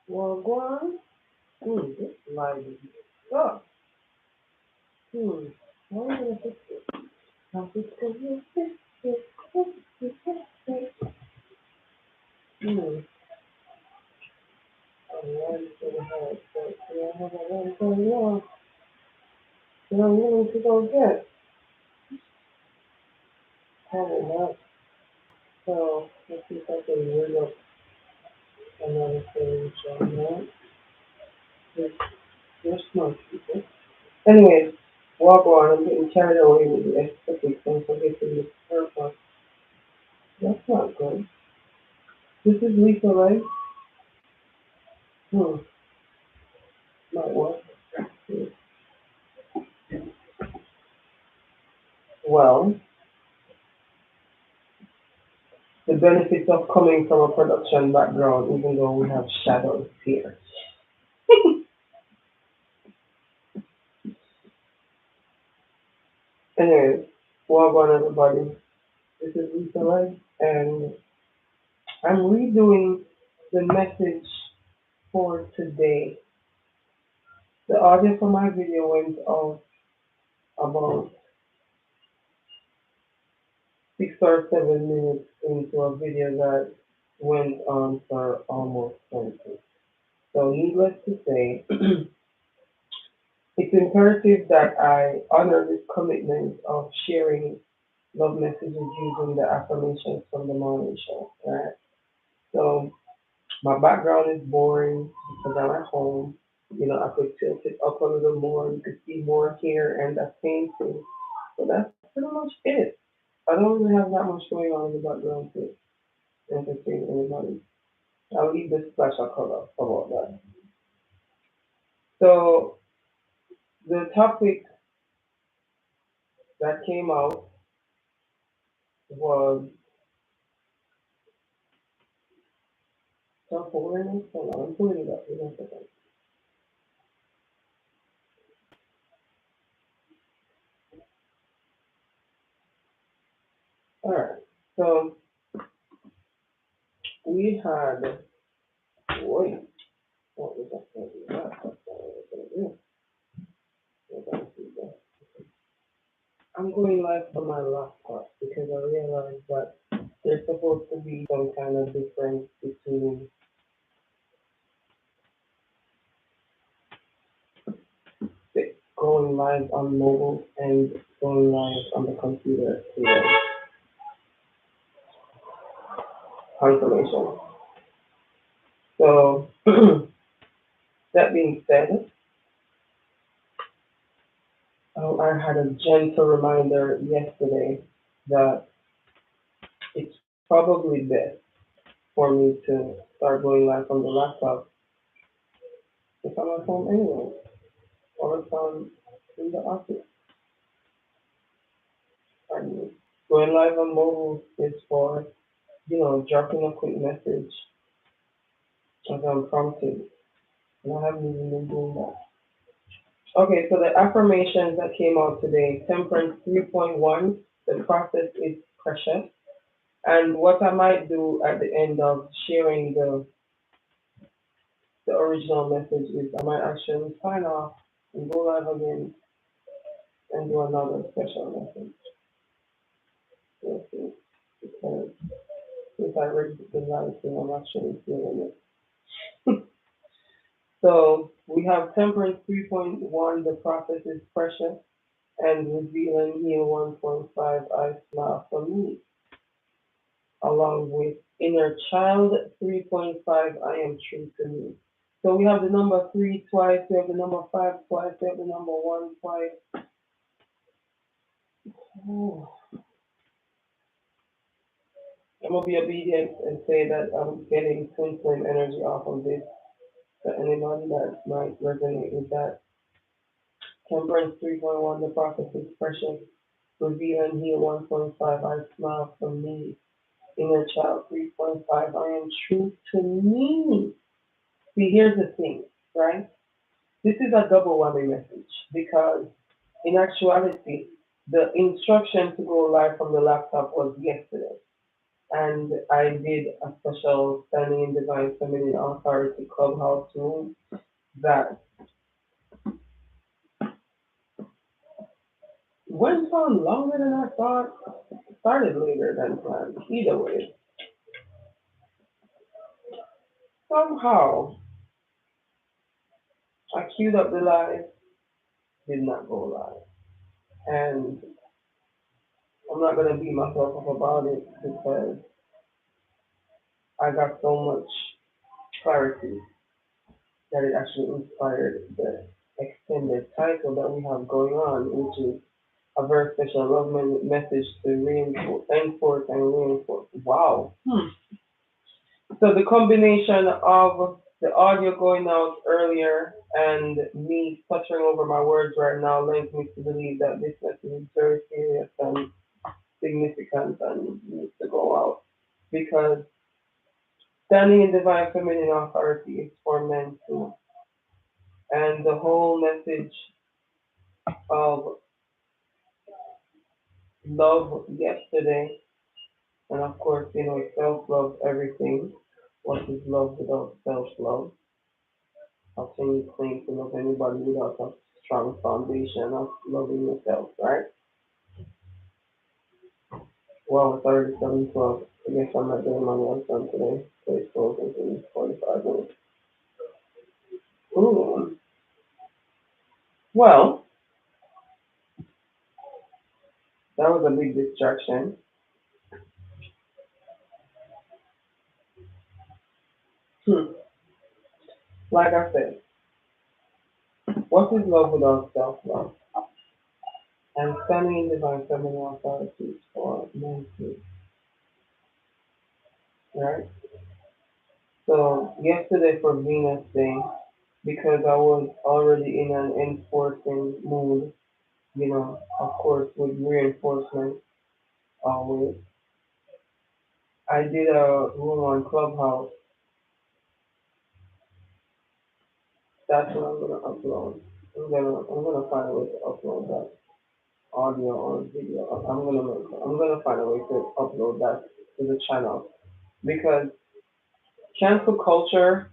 Well, go on. This light is stuck. Hmm. How am I gonna fix it? I'll fix it. Hmm. I'm gonna have it. But yeah, I have a one going on. You know, I'm willing to go get. Probably not. So let's see if I can rig up another page on that. You're smart people. Anyways, walk on. I'm getting carried away with the aesthetics and forgetting the purpose. That's not good. This is Lisa, right? Hmm. Might work. Well, the benefits of coming from a production background, even though we have shadows here. Anyways, walk on everybody. This is Lisa, right? And I'm redoing the message for today. The audio for my video went out about 6 or 7 minutes into a video that went on for almost 20. So needless to say, it's imperative that I honor this commitment of sharing love messages using the affirmations from the morning show, right? So my background is boring because I'm at home. You know, I could tilt it up a little more. You could see more here and that same thing. So that's pretty much it. I don't really have that much going on in the background to entertain anybody. I'll leave this flash of color about that. So the topic that came out was self-awareness. Hold on, I'm pulling it up. Give me a second. All right. So we had, wait, what was that going to do? That's what I was going to do. Hold on, see that. I'm going live from my laptop because I realized that there's supposed to be some kind of difference between going live on mobile and going live on the computer to confirmation. So that being said, I had a gentle reminder yesterday that it's probably best for me to start going live on the laptop if I'm at home anyway, or if I'm in the office. Pardon me. Going live on mobile is for, dropping a quick message as I'm prompted. And I haven't even been doing that. Okay, so the affirmations that came out today, Temperance 3.1, the process is precious. And what I might do at the end of sharing the original message is I might actually sign off and go live again and do another special message. Yes, yes, because since I read the live thing, I'm actually feeling it. So we have Temperance 3.1, the process is precious, and Reveal and Heal 1.5, I smile for me, along with Inner Child 3.5, I am true to me. So we have the number 3 twice, we have the number 5 twice, we have the number 1 twice. Oh, I'm going to be obedient and say that I'm getting twin flame energy off of this. So anybody that might resonate with that. Temperance 3.1, the process is precious. Reveal and Heal 1.5, I smile for me. Inner Child 3.5, I am true to me. See, here's the thing, right? This is a double whammy message because in actuality, the instruction to go live from the laptop was yesterday. and I did a special Standing in Divine Feminine Authority Clubhouse room that went on longer than I thought, started later than planned. Either way, somehow I queued up the live, did not go live. And I'm not going to beat myself up about it because I got so much clarity that it actually inspired the extended title that we have going on, which is a very special love message to reinforce, enforce and reinforce. Wow. So the combination of the audio going out earlier and me stuttering over my words right now lends me to believe that this message is very serious and significant and needs to go out because standing in divine feminine authority is for men too. And the whole message of love yesterday, and of course, self love everything. What is love without self love? How can you claim to love anybody without a strong foundation of loving yourself, right? Well, it's already 7:12. I guess I'm not doing my nails done today. So it's closing in 45 minutes. Ooh. Well, that was a big distraction. Hmm. Like I said, what is love without self love? And standing in divine feminine authority for men too, right? So yesterday for Venus Day, because I was already in an enforcing mood, of course with reinforcement always. I did a room on Clubhouse. That's what I'm gonna upload. I'm gonna find a way to upload that audio or video. I'm gonna find a way to upload that to the channel because cancel culture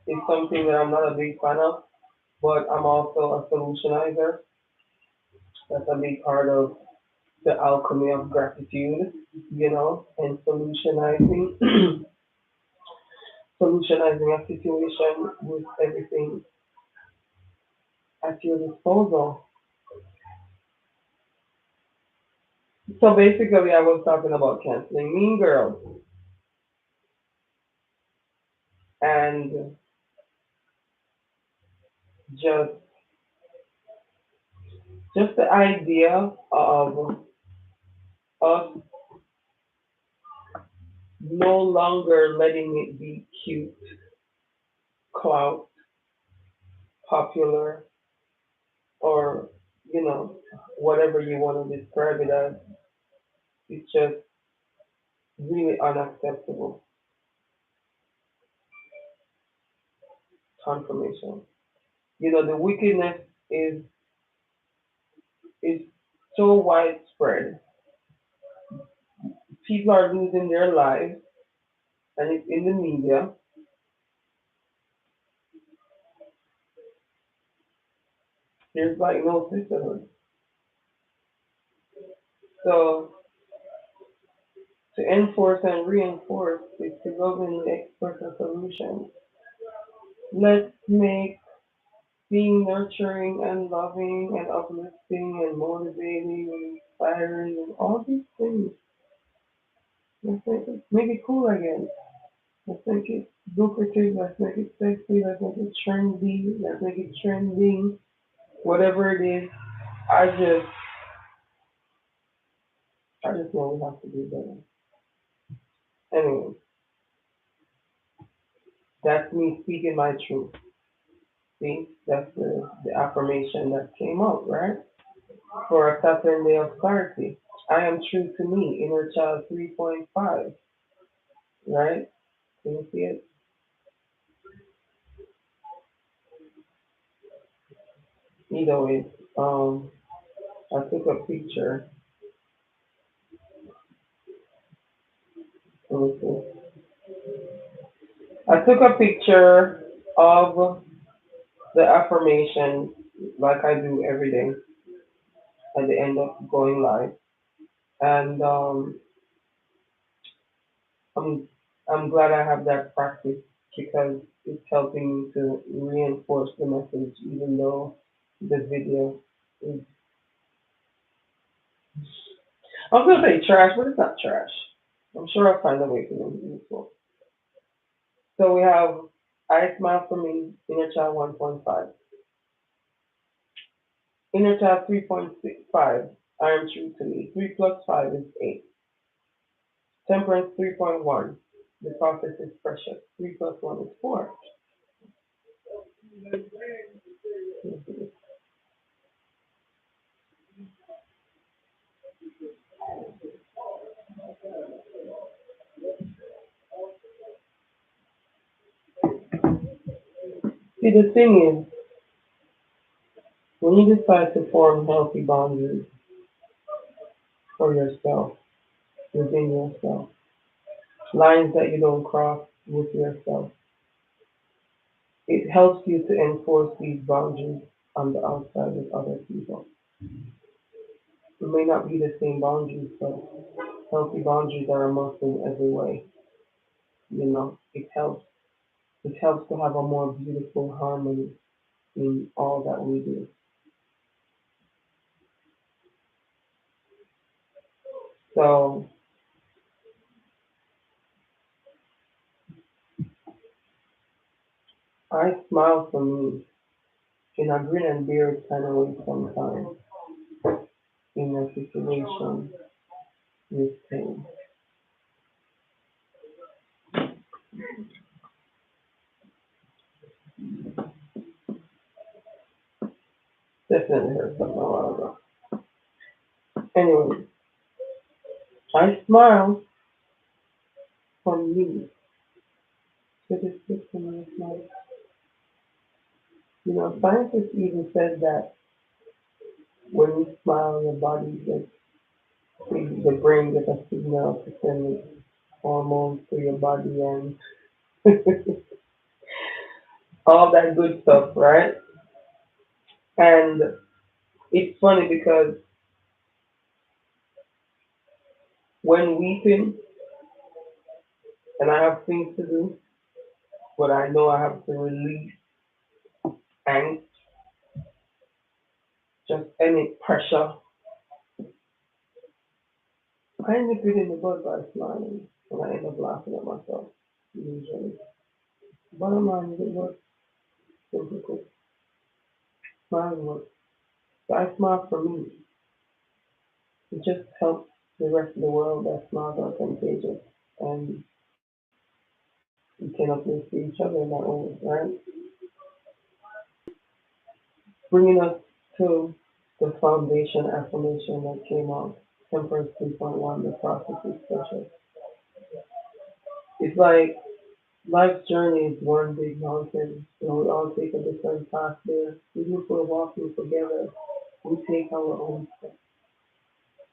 is something that I'm not a big fan of, but I'm also a solutionizer. That's a big part of the alchemy of gratitude, and solutionizing a situation with everything at your disposal. So basically, I was talking about canceling Mean Girls and just just the idea of us no longer letting it be cute, clout, popular, or whatever you want to describe it as. It's just really unacceptable. Confirmation. The wickedness is is so widespread. People are losing their lives, and it's in the media. There's like no sisterhood. So to enforce and reinforce is to lovingly express a solution. Let's make being nurturing and loving and uplifting and motivating and inspiring and all these things. Make it cool again. Let's make it lucrative. Let's make it sexy. Let's make it trendy. Let's make it trending. Whatever it is, I just, I just know we have to do better. Anyway, that's me speaking my truth. See, that's the affirmation that came out, right? For a Saturn day of clarity. I am true to me, inner child 3.5, right? Can you see it? Either way, um, I took a picture Let me see. I took a picture of the affirmation like I do every day at the end of going live. And I'm I'm glad I have that practice because it's helping me to reinforce the message, even though the video is, I was gonna say trash, but it's not trash. I'm sure I'll find a way to make it useful. So we have I smile for me, inner child 1.5, inner child 3.65. I am true to me. 3 plus 5 is 8. Temperance 3.1. The process is precious. 3 plus 1 is 4. See, the thing is, when you decide to form healthy boundaries for yourself, within yourself, lines that you don't cross with yourself, it helps you to enforce these boundaries on the outside with other people. It may not be the same boundaries, but healthy boundaries are a must in every way. It helps. It helps to have a more beautiful harmony in all that we do. So I smile for me in a grin and bear it kind of way sometimes in a situation with pain. Definitely heard something a while ago. Anyway, I smile for me to the system of life. Scientists even said that when you smile, your body gets, the brain gets a signal to send hormones to your body and all that good stuff, right? And it's funny because when weeping and I have things to do, but I know I have to release angst, just any pressure, I nip it in the bud by smiling, and I end up laughing at myself, usually. Bottom line is it works, simply put. Smiling works. So I smile for me. It just helps the rest of the world that smiles are contagious, and we can uplift each other in that way, right? Bringing us to the foundation affirmation that came out, Temperance 3.1, the process is special. It's like life's journey is one big mountain. We all take a different path there. Even if we're walking together, we take our own step,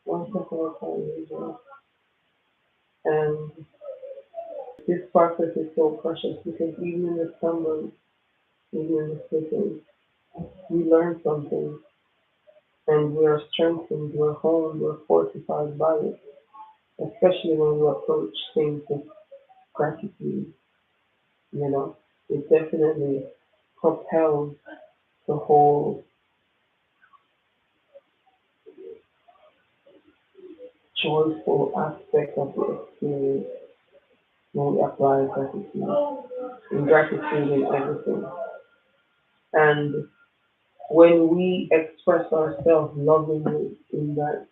one step at a time, usually. And this process is so precious because even in the stumbles, even in the slipping, we learn something and we are strengthened, we're honed, we're fortified by it, especially when we approach things with gratitude, you know. It definitely propels the whole joyful aspect of the experience when we apply gratitude in everything. And when we express ourselves lovingly in that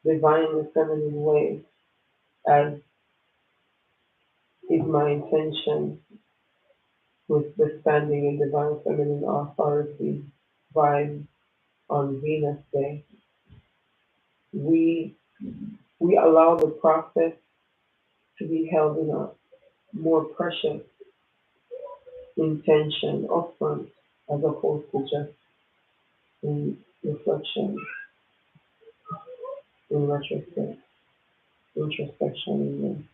divine feminine way, as is my intention with the standing in divine feminine authority vibe on Venus Day, we we allow the process to be held in a more precious intention upfront as opposed to just in reflection, in retrospect, introspection, even.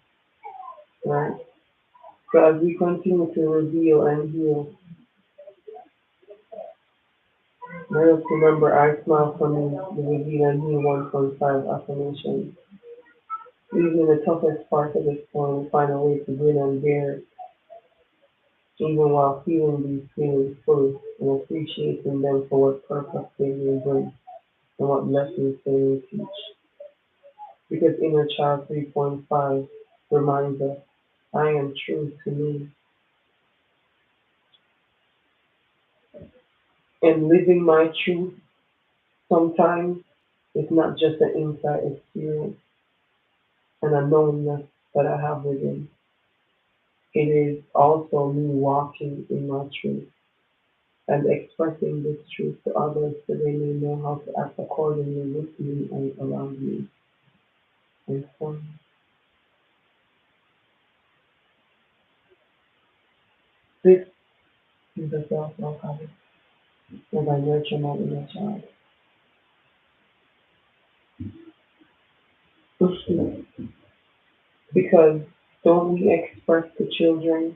So as we continue to reveal and heal, let us remember I smile for me, the reveal and heal 1.5 affirmation. Even in the toughest part of the storm, find a way to grin and bear it, even while feeling these feelings fully and appreciating them for what purpose they may bring and what lessons they may teach. Because Inner Child 3.5 reminds us, I am true to me. And living my truth sometimes is not just an inside experience and a knowingness that I have within. It is also me walking in my truth and expressing this truth to others so they may know how to act accordingly with me and around me. And so, this is the self-love habit as I nurture my inner child. Because don't we express to children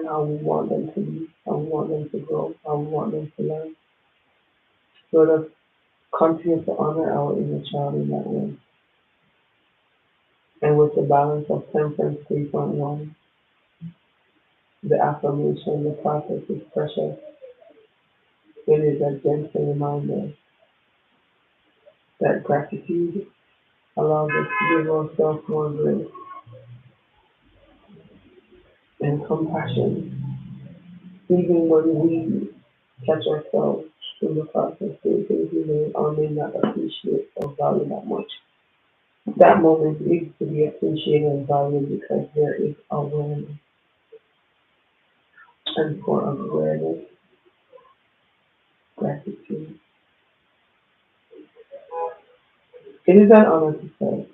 how we want them to be, how we want them to grow, how we want them to learn? So let us continue to honor our inner child in that way. And with the balance of temperance 3.1, the affirmation, the process is precious. It is a gentle reminder that gratitude allows us to give ourselves more grace and compassion, even when we catch ourselves in the process doing things we may or may not appreciate or value that much. That moment needs to be appreciated and valued because there is awareness. And for awareness, gratitude. It is an honor to say,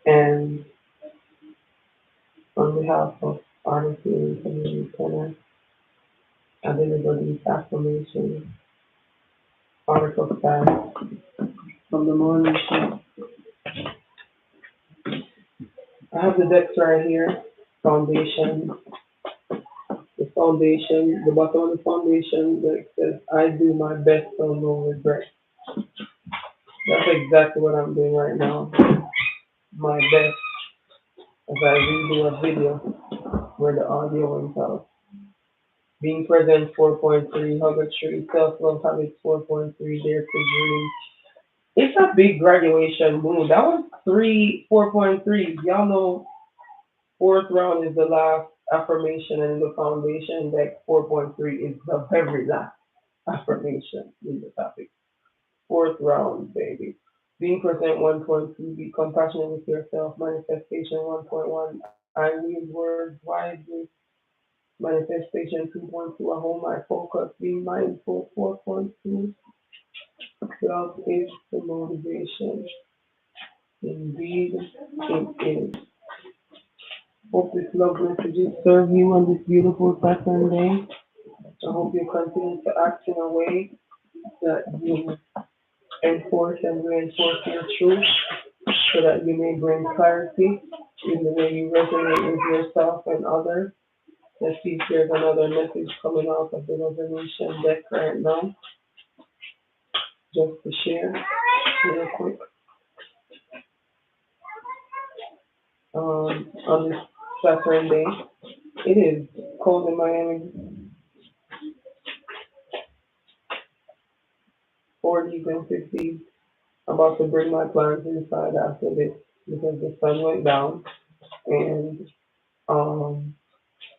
and on behalf of Honesty and Community Center, I deliver these affirmations, article fast from the morning show. I have the decks right here. Foundation, the foundation, the bottom of the foundation that says, I do my best so no regret. That's exactly what I'm doing right now. My best as I redo a video where the audio went out. Being present 4.3, hug a tree, self-love habits 4.3, dare to dream. It's a big graduation mood. That was 4.3. Y'all know fourth round is the last affirmation and the foundation deck 4.3 is the very last affirmation in the topic. Fourth round, baby. Being present 1.2, be compassionate with yourself. Manifestation 1.1, I read words wisely. Manifestation 2.2, I hold my focus. Being mindful 4.2, love is the motivation. Indeed, it is. Hope this love messages serve you on this beautiful Saturn day. I hope you continue to act in a way that you enforce and reinforce your truth so that you may bring clarity in the way you resonate with yourself and others. Let's see if there's another message coming out of the resonation deck right now, just to share real quick. On this Saturn day, it is cold in Miami, 40s and 50s. About to bring my plants inside after this because the sun went down and um,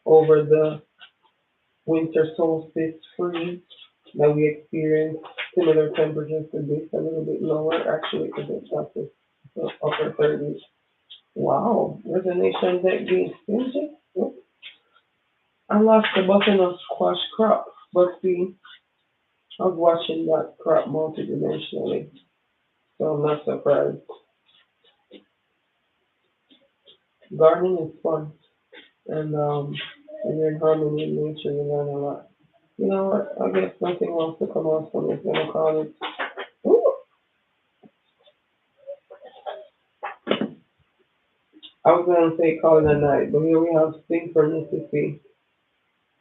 over the winter solstice freeze that we experienced similar temperatures to this, a little bit lower actually because it's up to the upper 30s. Wow, resonation deck being stingy. I lost the button of squash crop, but see, I was watching that crop multidimensionally, so I'm not surprised. Gardening is fun, and when you're in harmony with nature, you learn a lot. You know what? I guess nothing wants to come out from it. Gonna call it. Ooh, I was gonna say call it a night, but here we have synchronicity.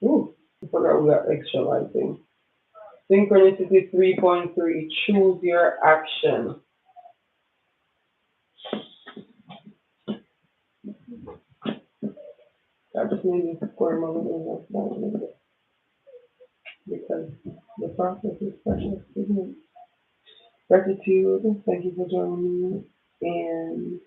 Ooh, I forgot we got extra lighting. Synchronicity 3.3. Choose your action. I just need to square my little down a little bit because the process is precious, isn't it? Gratitude. Thank you for joining me. And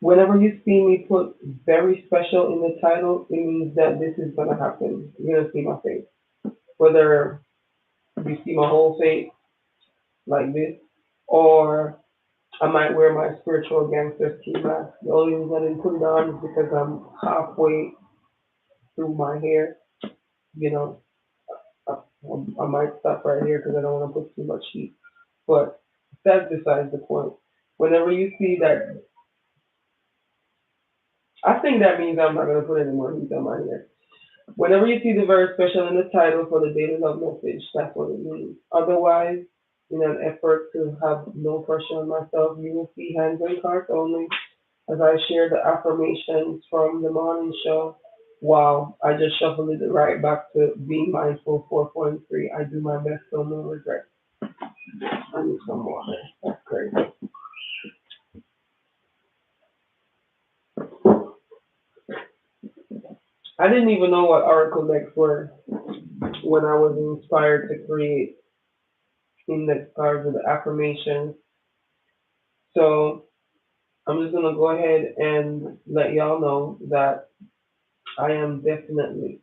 whenever you see me put very special in the title, it means that this is gonna happen. You're gonna see my face. Whether you see my whole face like this, or I might wear my spiritual gangster ski mask. The only reason I didn't put it on is because I'm halfway through my hair. You know, I, I might stop right here because I don't want to put too much heat. But that's besides the point. Whenever you see that, I think that means I'm not going to put any more heat on my hair. Whenever you see the very special in the title for the daily love message, that's what it means. Otherwise, in an effort to have no pressure on myself, you will see hands and cards only as I share the affirmations from the morning show. Wow, I just shuffled it right back to being mindful 4.3. I do my best, so no regret. I need some water. That's great. I didn't even know what Oracle decks were when I was inspired to create index cards with the affirmations. So I'm just gonna go ahead and let y'all know that I am definitely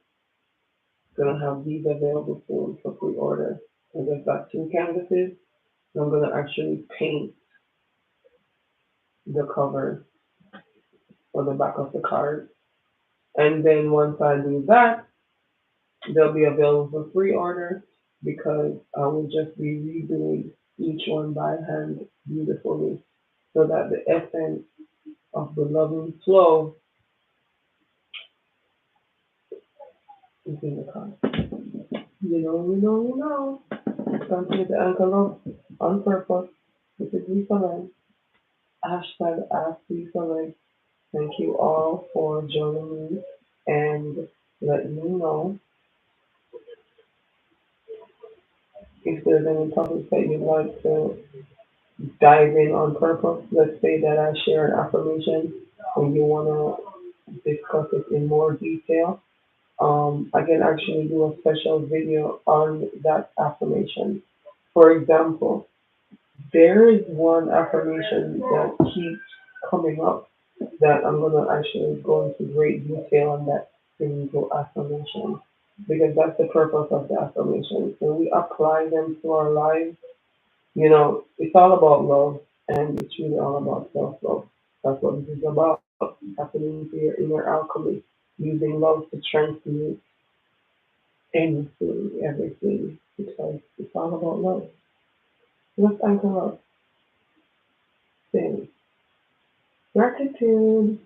gonna have these available soon for pre-order. I just got two canvases. And I'm gonna actually paint the cover or the back of the card. And then once I do that, they'll be available for pre-order because I will just be redoing each one by hand beautifully so that the essence of the loving flow is in the card. You know. Continue to anchor love on purpose. This is Lisa Lynn. Hashtag Ask Lisa Lynn. Thank you all for joining me and let me know if there's any topics that you'd like to dive in on purpose. Let's say that I share an affirmation and you want to discuss it in more detail. I can actually do a special video on that affirmation. For example, there is one affirmation that keeps coming up that I'm going to actually go into great detail on that single affirmation because that's the purpose of the affirmation. When we apply them to our lives, it's all about love and it's really all about self love. That's what this is about. Tapping into your inner alchemy, using love to transmute anything, everything, because it's all about love. Let's anchor love. Things. Gratitude.